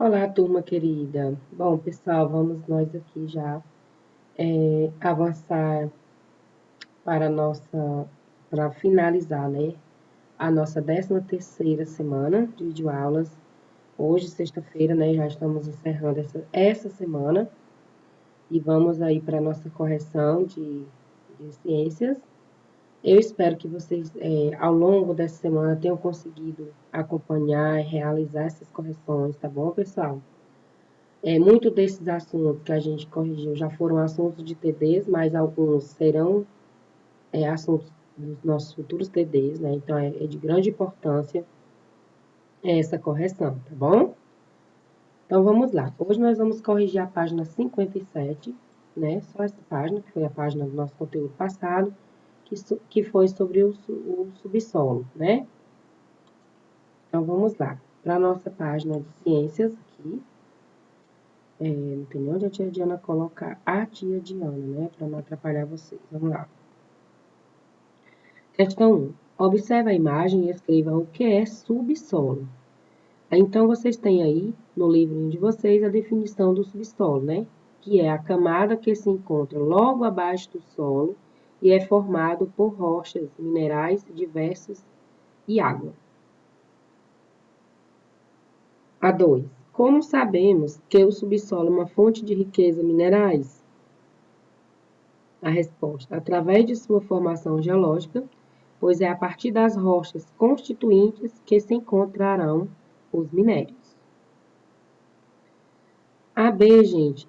Olá, turma querida. Bom, pessoal, vamos nós aqui já avançar para finalizar, né, a nossa 13ª semana de videoaulas. Hoje, sexta-feira, né, já estamos encerrando essa semana e vamos aí para a nossa correção de ciências. Eu espero que vocês, ao longo dessa semana, tenham conseguido acompanhar e realizar essas correções, tá bom, pessoal? Muito desses assuntos que a gente corrigiu já foram assuntos de TDs, mas alguns serão assuntos dos nossos futuros TDs, né? Então, é de grande importância essa correção, tá bom? Então, vamos lá. Hoje nós vamos corrigir a página 57, né? Só essa página, que foi a página do nosso conteúdo passado, que foi sobre o subsolo, né? Então, vamos lá. Para a nossa página de ciências aqui, não tem nem onde a tia Diana colocar a tia Diana, né? Para não atrapalhar vocês. Vamos lá. Questão 1. Observe a imagem e escreva o que é subsolo. Então, vocês têm aí, no livrinho de vocês, a definição do subsolo, né? Que é a camada que se encontra logo abaixo do solo e é formado por rochas, minerais diversos e água. A 2. Como sabemos que o subsolo é uma fonte de riqueza minerais? A resposta: através de sua formação geológica, pois é a partir das rochas constituintes que se encontrarão os minérios. A B, gente,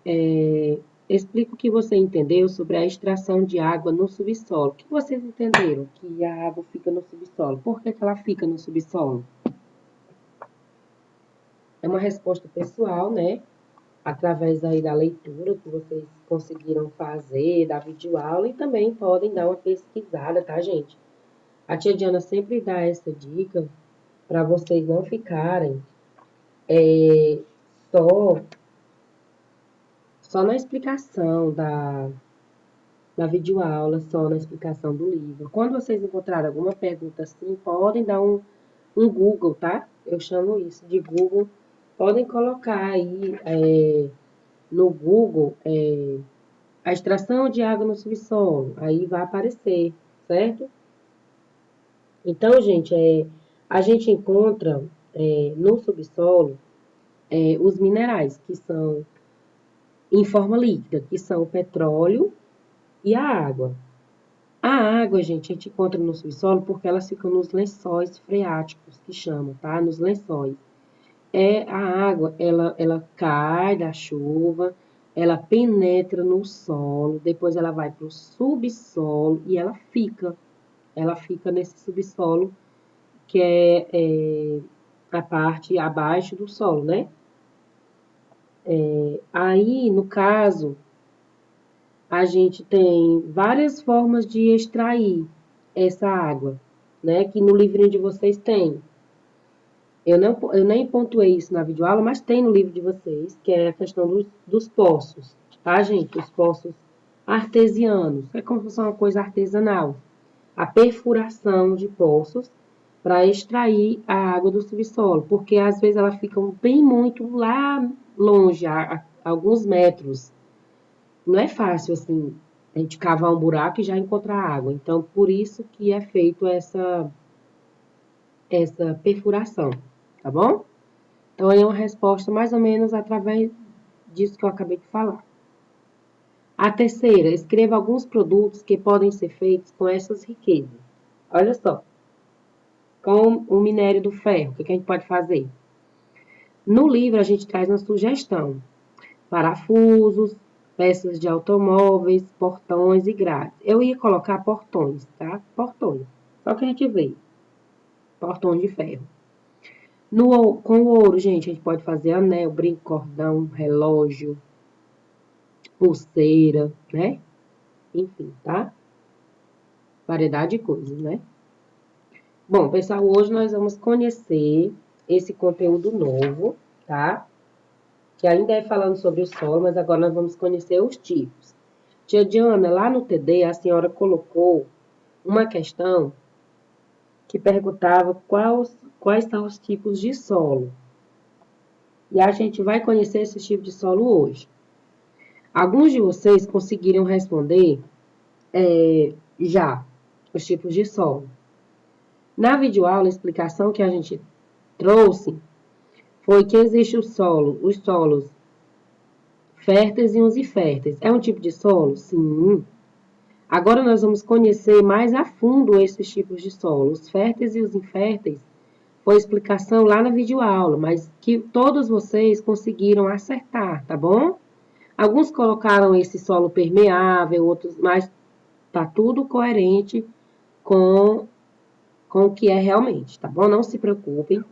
explica o que você entendeu sobre a extração de água no subsolo. O que vocês entenderam que a água fica no subsolo? Por que ela fica no subsolo? É uma resposta pessoal, né? Através aí da leitura que vocês conseguiram fazer, da videoaula, e também podem dar uma pesquisada, tá, gente? A tia Diana sempre dá essa dica para vocês não ficarem só, só na explicação da videoaula, só na explicação do livro. Quando vocês encontrarem alguma pergunta assim, podem dar um Google, tá? Eu chamo isso de Google. Podem colocar aí no Google a extração de água no subsolo. Aí vai aparecer, certo? Então, gente, a gente encontra no subsolo os minerais, que são em forma líquida, que são o petróleo e a água. A água, gente, a gente encontra no subsolo porque elas ficam nos lençóis freáticos, que chamam, tá? Nos lençóis. A água, ela cai da chuva, ela penetra no solo, depois ela vai para o subsolo e ela fica nesse subsolo que é a parte abaixo do solo, né? Aí, no caso, a gente tem várias formas de extrair essa água, né? Que no livrinho de vocês tem. Eu nem pontuei isso na videoaula, mas tem no livro de vocês, que é a questão dos poços, tá, gente? Os poços artesianos, é como se fosse uma coisa artesanal. A perfuração de poços para extrair a água do subsolo, porque às vezes ela fica bem muito lá longe, a alguns metros. Não é fácil, assim, a gente cavar um buraco e já encontrar água. Então, por isso que é feito essa perfuração, tá bom? Então, aí é uma resposta mais ou menos através disso que eu acabei de falar. A terceira, escreva alguns produtos que podem ser feitos com essas riquezas. Olha só, com o minério do ferro, o que a gente pode fazer? No livro, a gente traz uma sugestão: parafusos, peças de automóveis, portões e grades. Eu ia colocar portões, tá? Portões. Só que a gente vê. Portões de ferro. Com o ouro, gente, a gente pode fazer anel, brinco, cordão, relógio, pulseira, né? Enfim, tá? Variedade de coisas, né? Bom, pessoal, hoje nós vamos conhecer esse conteúdo novo, tá? Que ainda é falando sobre o solo, mas agora nós vamos conhecer os tipos. Tia Diana, lá no TD, a senhora colocou uma questão que perguntava quais são os tipos de solo. E a gente vai conhecer esse tipo de solo hoje. Alguns de vocês conseguiram responder já os tipos de solo. Na videoaula, a explicação que a gente trouxe foi que existe os solos férteis e os inférteis. É um tipo de solo? Sim. Agora nós vamos conhecer mais a fundo esses tipos de solo. Os férteis e os inférteis foi a explicação lá na videoaula, mas que todos vocês conseguiram acertar, tá bom? Alguns colocaram esse solo permeável, outros, mas tá tudo coerente com o que é realmente, tá bom? Não se preocupem,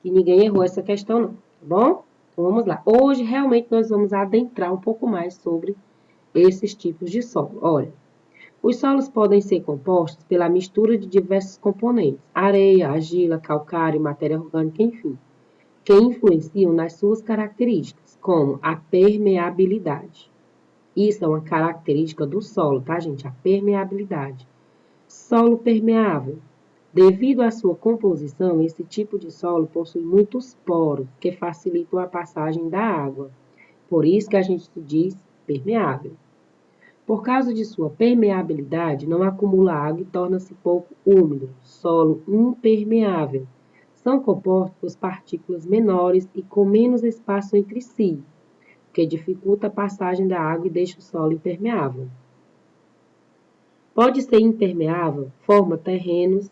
que ninguém errou essa questão não, tá bom? Então vamos lá. Hoje realmente nós vamos adentrar um pouco mais sobre esses tipos de solo. Olha, os solos podem ser compostos pela mistura de diversos componentes, areia, argila, calcário, matéria orgânica, enfim, que influenciam nas suas características, como a permeabilidade. Isso é uma característica do solo, tá, gente? A permeabilidade. Solo permeável. Devido à sua composição, esse tipo de solo possui muitos poros, que facilitam a passagem da água. Por isso que a gente diz permeável. Por causa de sua permeabilidade, não acumula água e torna-se pouco úmido. Solo impermeável. São compostos por partículas menores e com menos espaço entre si, o que dificulta a passagem da água e deixa o solo impermeável. Pode ser impermeável, forma terrenos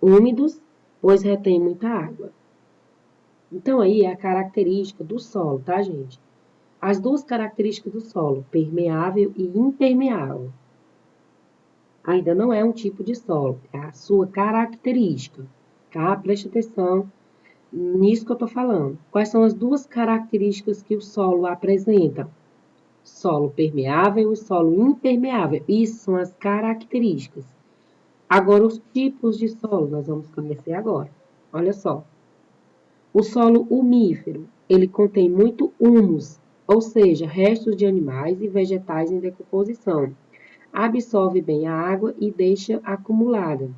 úmidos, pois retém muita água. Então, aí é a característica do solo, tá, gente? As duas características do solo, permeável e impermeável. Ainda não é um tipo de solo, é a sua característica, tá? Preste atenção nisso que eu estou falando. Quais são as duas características que o solo apresenta? Solo permeável e solo impermeável. Isso são as características. Agora, os tipos de solo, nós vamos conhecer agora. Olha só. O solo umífero, ele contém muito humus, ou seja, restos de animais e vegetais em decomposição. Absorve bem a água e deixa acumulada.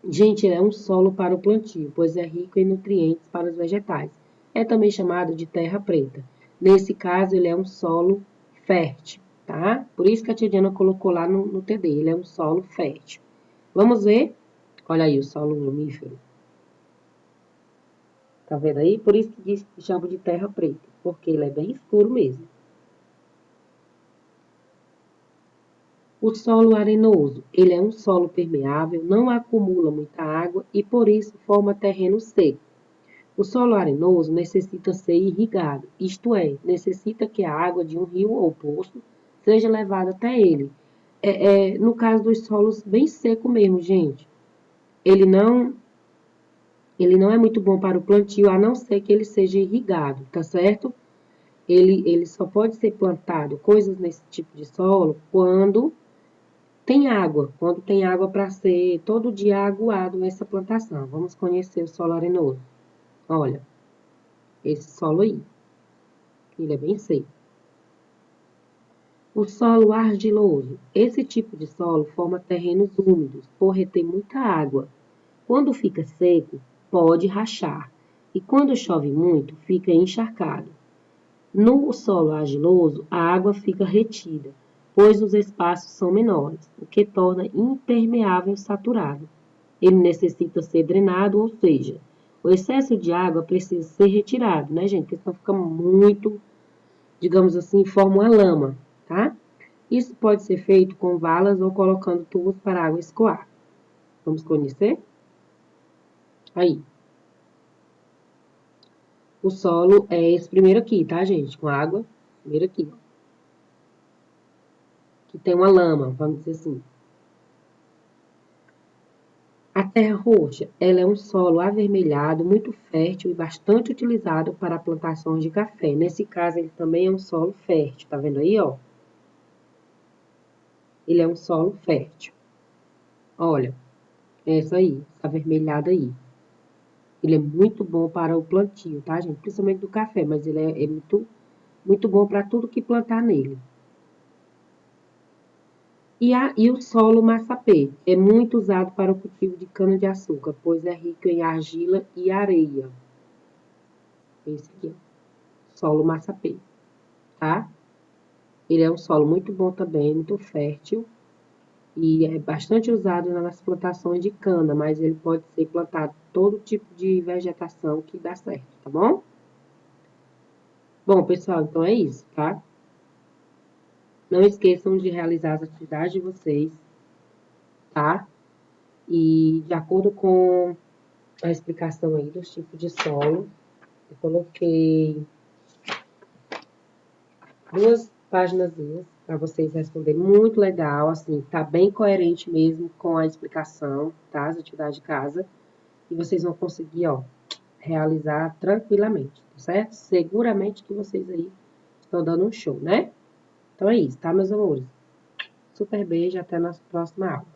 Gente, ele é um solo para o plantio, pois é rico em nutrientes para os vegetais. É também chamado de terra preta. Nesse caso, ele é um solo fértil, tá? Por isso que a tia Diana colocou lá no TD, ele é um solo fértil. Vamos ver? Olha aí o solo lumífero. Tá vendo aí? Por isso que diz que chama de terra preta, porque ele é bem escuro mesmo. O solo arenoso, ele é um solo permeável, não acumula muita água e por isso forma terreno seco. O solo arenoso necessita ser irrigado, isto é, necessita que a água de um rio ou poço seja levada até ele. No caso dos solos bem seco mesmo, gente. Ele não é muito bom para o plantio, a não ser que ele seja irrigado, tá certo? Ele só pode ser plantado coisas nesse tipo de solo quando tem água para ser todo dia aguado essa plantação. Vamos conhecer o solo arenoso. Olha, esse solo aí, ele é bem seco. O solo argiloso. Esse tipo de solo forma terrenos úmidos por reter muita água. Quando fica seco, pode rachar. E quando chove muito, fica encharcado. No solo argiloso, a água fica retida, pois os espaços são menores, o que torna impermeável saturado. Ele necessita ser drenado, ou seja, o excesso de água precisa ser retirado, né, gente? Porque senão fica muito, digamos assim, forma uma lama, tá? Isso pode ser feito com valas ou colocando tubos para a água escoar. Vamos conhecer? Aí. O solo é esse primeiro aqui, tá, gente? Com água. Primeiro aqui, ó. Que tem uma lama, vamos dizer assim. A terra roxa, ela é um solo avermelhado, muito fértil e bastante utilizado para plantações de café. Nesse caso, ele também é um solo fértil, tá vendo aí, ó? Ele é um solo fértil. Olha, essa aí, essa avermelhada aí. Ele é muito bom para o plantio, tá, gente? Principalmente do café, mas ele é muito, muito bom para tudo que plantar nele. E o solo massapê é muito usado para o cultivo de cana-de-açúcar, pois é rico em argila e areia. Esse aqui, ó, solo massapê, tá? Ele é um solo muito bom também, muito fértil. E é bastante usado nas plantações de cana, mas ele pode ser plantado todo tipo de vegetação que dá certo, tá bom? Bom, pessoal, então é isso, tá? Não esqueçam de realizar as atividades de vocês, tá? E de acordo com a explicação aí dos tipos de solo, eu coloquei 2 páginazinhas para vocês responderem. Muito legal, assim, tá bem coerente mesmo com a explicação, tá? As atividades de casa. E vocês vão conseguir, ó, realizar tranquilamente, tá certo? Seguramente que vocês aí estão dando um show, né? Então é isso, tá, meus amores? Super beijo, até a nossa próxima aula.